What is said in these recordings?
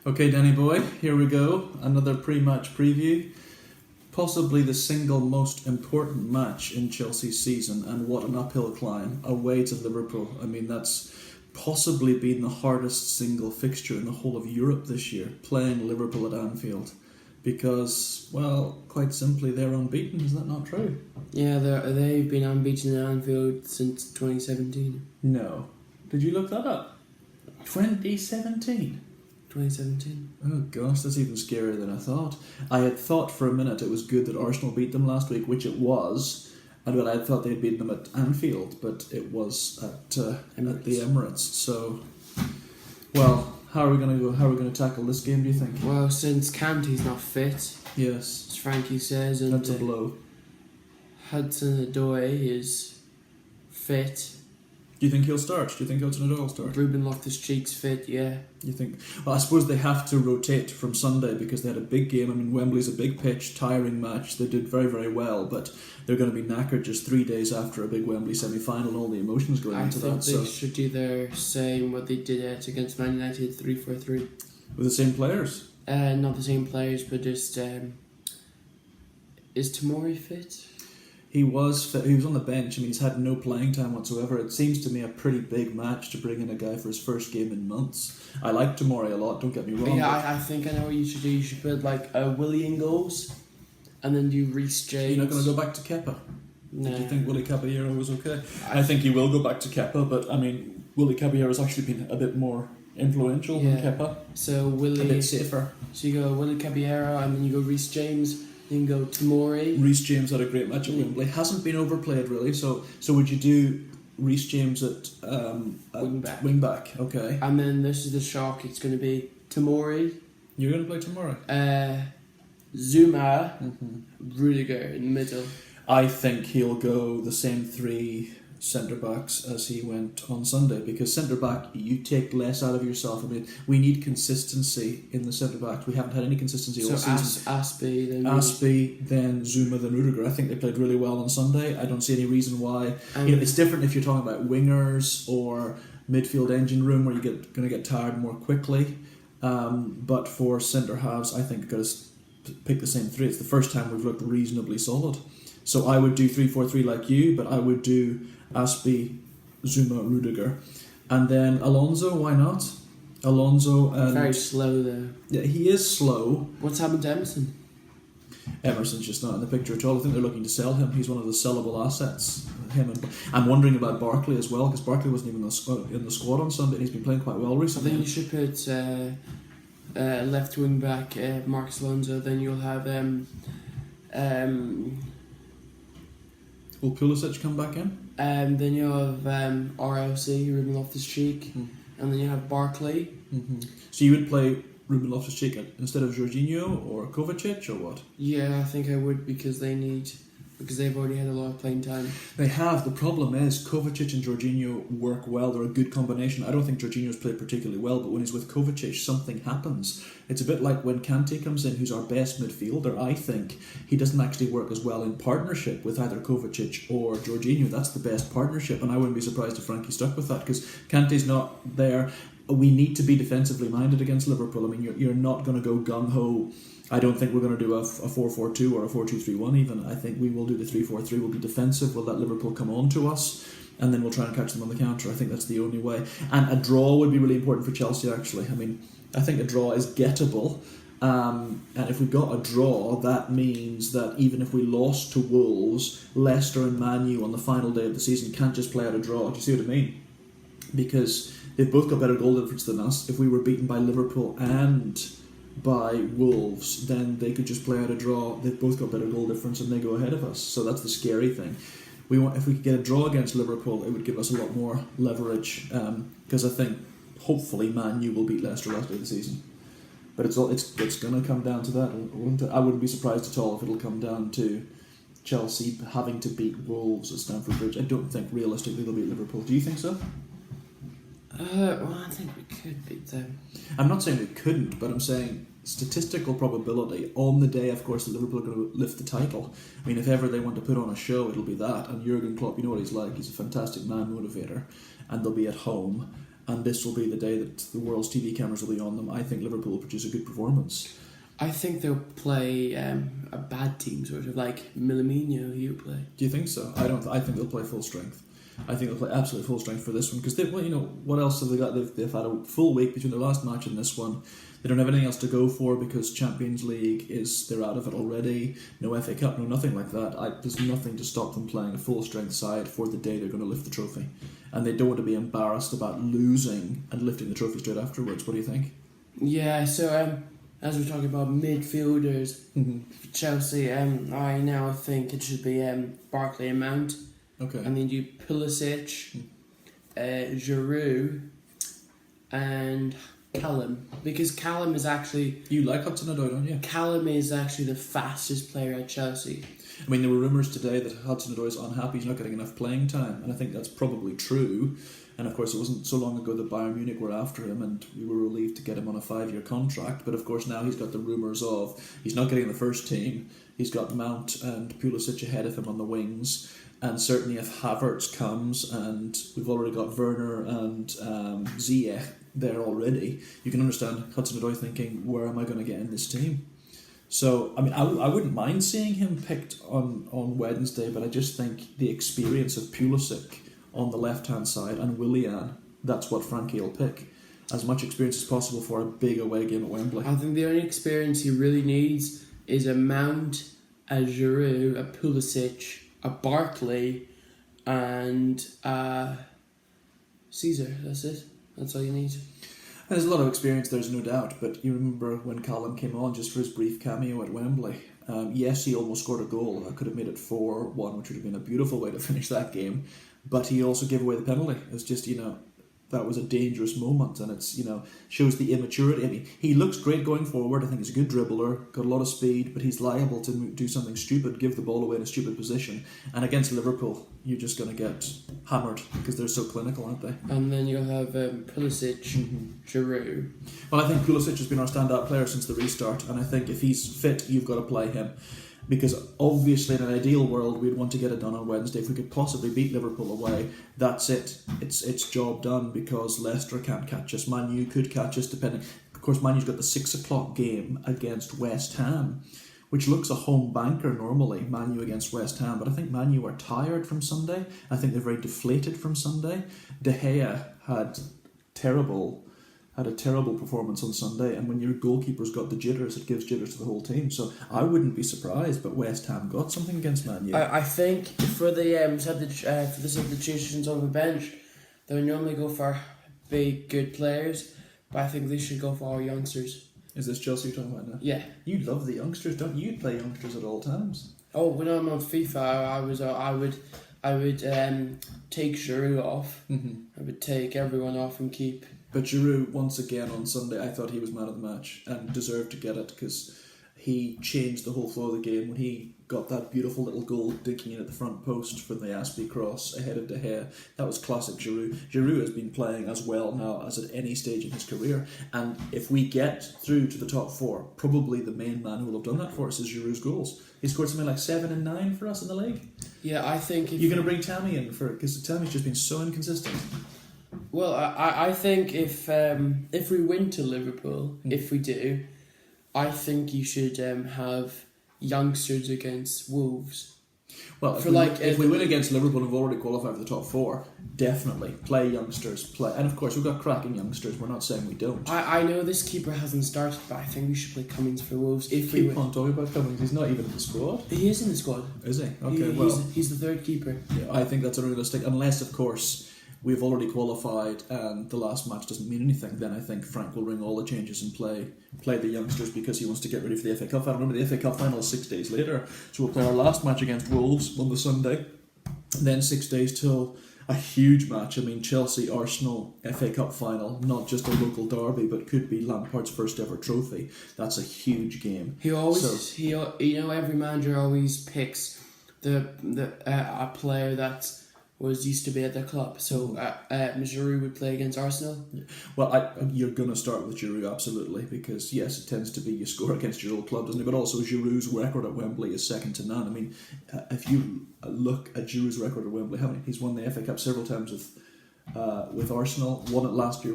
Okay, Danny boy, here we go. Another pre-match preview. Possibly the single most important match in Chelsea's season, and what an uphill climb. Away to Liverpool. I mean, that's possibly been the hardest single fixture in the whole of Europe this year, playing Liverpool at Anfield. Because, well, quite simply, they're unbeaten. Is that not true? Yeah, they've been unbeaten at Anfield since 2017. No. Did you look that up? 2017? 2017. Oh gosh, that's even scarier than I thought. I had thought for a minute it was good that Arsenal beat them last week, which it was, and I had thought they'd beaten them at Anfield, but it was at the Emirates. So, well, how are we going to go? How are we going to tackle this game? Do you think? Well, since Kante's not fit, yes, as Frankie says, and that's a blow. Hudson-Odoi is fit. Do you think he'll start? Do you think Hudson-Odoi will start? Ruben Loftus-Cheek's fit, yeah. You think? Well, I suppose they have to rotate from Sunday because they had a big game. I mean, Wembley's a big pitch, tiring match. They did very, very well, but they're going to be knackered just 3 days after a big Wembley semi-final and all the emotions going into that. I think they should do their same what they did against Man United 3-4-3. With the same players? Not the same players, but just is Tomori fit? He was fit. He was on the bench. I mean, he's had no playing time whatsoever. It seems to me a pretty big match to bring in a guy for his first game in months. I like Tomori a lot, don't get me wrong. Yeah, I think I know what you should do. You should put like Willie in goals and then do Reece James. You're not going to go back to Kepa? No. Do you think Willie Caballero was okay? I think he will go back to Kepa, but I mean, Willie Caballero's actually been a bit more influential than Kepa. So Willie... A bit safer. So you go Willie Caballero and then you go Reece James. You can go Tomori. Reece James had a great match at Wembley. Hasn't been overplayed really. So would you do Reece James at wing back? Okay. And then this is the shock. It's going to be Tomori. You're going to play Tomori. Zuma, Rudiger in the middle. I think he'll go the same three centre backs as he went on Sunday, because centre back you take less out of yourself. I mean, we need consistency in the centre backs. We haven't had any consistency all season. Aspie, then Zuma, then Rudiger. I think they played really well on Sunday. I don't see any reason why. It's different if you're talking about wingers or midfield engine room where you're going to get tired more quickly. But for centre halves, I think got to pick the same three. It's the first time we've looked reasonably solid. So I would do 3-4-3 like you, but I would do Aspie, Zuma, Rudiger. And then Alonso, why not? Alonso and... Very slow though. Yeah, he is slow. What's happened to Emerson? Emerson's just not in the picture at all. I think they're looking to sell him. He's one of the sellable assets. I'm wondering about Barkley as well, because Barkley wasn't even in the squad on Sunday and he's been playing quite well recently. I think you should put left wing back Marcus Alonso, then you'll have... Will Pulisic come back in? Then you have RLC, Ruben Loftus-Cheek, and then you have Barkley. So you would play Ruben Loftus-Cheek instead of Jorginho or Kovacic or what? Yeah, I think I would because they've already had a lot of playing time. They have. The problem is Kovacic and Jorginho work well. They're a good combination. I don't think Jorginho's played particularly well, but when he's with Kovacic, something happens. It's a bit like when Kante comes in, who's our best midfielder. I think he doesn't actually work as well in partnership with either Kovacic or Jorginho. That's the best partnership, and I wouldn't be surprised if Frankie stuck with that, because Kante's not there. We need to be defensively minded against Liverpool. I mean, you're not going to go gung-ho. I don't think we're going to do a 4-4-2 or a 4-2-3-1 even. I think we will do the 3-4-3. We'll be defensive. We'll let Liverpool come on to us, and then we'll try and catch them on the counter. I think that's the only way. And a draw would be really important for Chelsea, actually. I mean, I think a draw is gettable. And if we got a draw, that means that even if we lost to Wolves, Leicester and Man U on the final day of the season can't just play out a draw. Do you see what I mean? Because they've both got better goal difference than us. If we were beaten by Liverpool and by Wolves, then they could just play out a draw. They've both got better goal difference and they go ahead of us. So that's the scary thing. If we could get a draw against Liverpool, it would give us a lot more leverage, because I think hopefully Man U will beat Leicester last day of the season. But it's going to come down to that. I wouldn't be surprised at all if it'll come down to Chelsea having to beat Wolves at Stamford Bridge. I don't think realistically they'll beat Liverpool. Do you think so? Well, I think we could beat them. I'm not saying we couldn't, but I'm saying statistical probability on the day, of course, that Liverpool are going to lift the title. I mean, if ever they want to put on a show, it'll be that. And Jurgen Klopp, you know what he's like. He's a fantastic man motivator, and they'll be at home. and this will be the day that the world's TV cameras will be on them, I think Liverpool will produce a good performance. I think they'll play a bad team, sort of like Milamino. He'll play. Do you think so? I don't. I think they'll play full strength. I think they'll play absolutely full strength for this one because what else have they got? They've had a full week between their last match and this one. They don't have anything else to go for because Champions League they're out of it already. No FA Cup, no nothing like that. There's nothing to stop them playing a full strength side for the day they're going to lift the trophy, and they don't want to be embarrassed about losing and lifting the trophy straight afterwards. What do you think? Yeah. So as we're talking about midfielders, for Chelsea, I now think it should be Barkley and Mount. Okay. And then you Pulisic, Giroud, and Callum, because Callum is actually... You like Hudson-Odoi, don't you? Callum is actually the fastest player at Chelsea. I mean, there were rumours today that Hudson-Odoi is unhappy, he's not getting enough playing time, and I think that's probably true. And of course, it wasn't so long ago that Bayern Munich were after him, and we were relieved to get him on a 5-year contract. But of course, now he's got the rumours of he's not getting the first team. He's got Mount and Pulisic ahead of him on the wings. And certainly if Havertz comes, and we've already got Werner and Ziyech there already, you can understand Hudson-Odoi thinking, where am I going to get in this team? So, I mean, I wouldn't mind seeing him picked on Wednesday, but I just think the experience of Pulisic on the left-hand side and Willian, that's what Frankie will pick. As much experience as possible for a big away game at Wembley. I think the only experience he really needs is a Mount, a Giroud, a Pulisic, a Barkley, and Caesar. That's it. That's all you need. There's a lot of experience, there's no doubt, but you remember when Callum came on just for his brief cameo at Wembley. Yes, he almost scored a goal. I could have made it 4-1, which would have been a beautiful way to finish that game. But he also gave away the penalty. It was just, that was a dangerous moment, and it's, shows the immaturity. I mean, he looks great going forward. I think he's a good dribbler, got a lot of speed, but he's liable to do something stupid, give the ball away in a stupid position. And against Liverpool, you're just going to get hammered because they're so clinical, aren't they? And then you'll have Pulisic, Giroud. Well, I think Pulisic has been our standout player since the restart, and I think if he's fit, you've got to play him. Because obviously in an ideal world we'd want to get it done on Wednesday. If we could possibly beat Liverpool away, that's it. It's job done because Leicester can't catch us. Man U could catch us depending. Of course, Man U's got the 6 o'clock game against West Ham, which looks a home banker normally, Man U against West Ham. But I think Man U are tired from Sunday. I think they're very deflated from Sunday. De Gea had a terrible performance on Sunday, and when your goalkeeper's got the jitters, it gives jitters to the whole team. So I wouldn't be surprised, but West Ham got something against Man U. I think for the substitutions on the bench, they would normally go for big, good players, but I think they should go for all youngsters. Is this Chelsea you're talking about now? Yeah. You love the youngsters, don't you? You play youngsters at all times. Oh, when I'm on FIFA, I would take Giroud off. I would take everyone off and keep. But Giroud, once again on Sunday, I thought he was man of the match and deserved to get it because he changed the whole flow of the game when he got that beautiful little goal digging in at the front post from the Aspie cross ahead of De Gea. That was classic Giroud. Giroud has been playing as well now as at any stage in his career, and if we get through to the top 4, probably the main man who will have done that for us is Giroud's goals. He scored something like 7 and 9 for us in the league. Yeah, I think... You're going to bring Tammy in because Tammy's just been so inconsistent. Well, I think if we win to Liverpool, if we do, I think you should have youngsters against Wolves. Well, if we win against Liverpool and we've already qualified for the top 4, definitely play youngsters. And of course, we've got cracking youngsters. We're not saying we don't. I know this keeper hasn't started, but I think we should play Cummings for Wolves. If we keep on talking about Cummings, he's not even in the squad. He is in the squad. Is he? Okay, he's the third keeper. Yeah, I think that's unrealistic, unless, of course, we've already qualified and the last match doesn't mean anything. Then I think Frank will ring all the changes and play the youngsters because he wants to get ready for the FA Cup final. Remember, the FA Cup final is 6 days later, so we'll play our last match against Wolves on the Sunday, and then 6 days till a huge match. I mean, Chelsea Arsenal FA Cup final, not just a local derby, but could be Lampard's first ever trophy. That's a huge game. Every manager always picks a player that was used to be at their club. So Giroud would play against Arsenal. Well, you're going to start with Giroud, absolutely, because yes, it tends to be you score against your old club, doesn't it? But also Giroud's record at Wembley is second to none. I mean, if you look at Giroud's record at Wembley, he's won the FA Cup several times with with Arsenal, won it last year,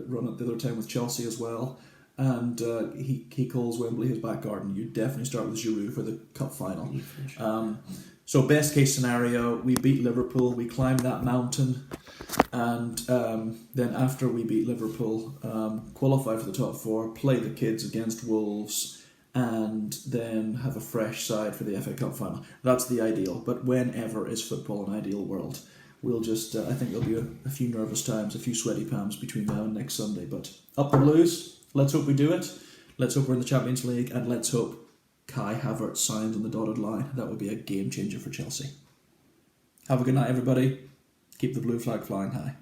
run it the other time with Chelsea as well. And he calls Wembley his back garden. You definitely start with Giroud for the cup final. So best case scenario, we beat Liverpool, we climb that mountain, and then after we beat Liverpool, qualify for the top four, play the kids against Wolves, and then have a fresh side for the FA Cup final. That's the ideal, but whenever is football an ideal world? We'll just, I think there'll be a few nervous times, a few sweaty palms between now and next Sunday, but up the Blues, let's hope we do it, let's hope we're in the Champions League, and let's hope Kai Havertz signs on the dotted line. That would be a game changer for Chelsea. Have a good night, everybody. Keep the blue flag flying high.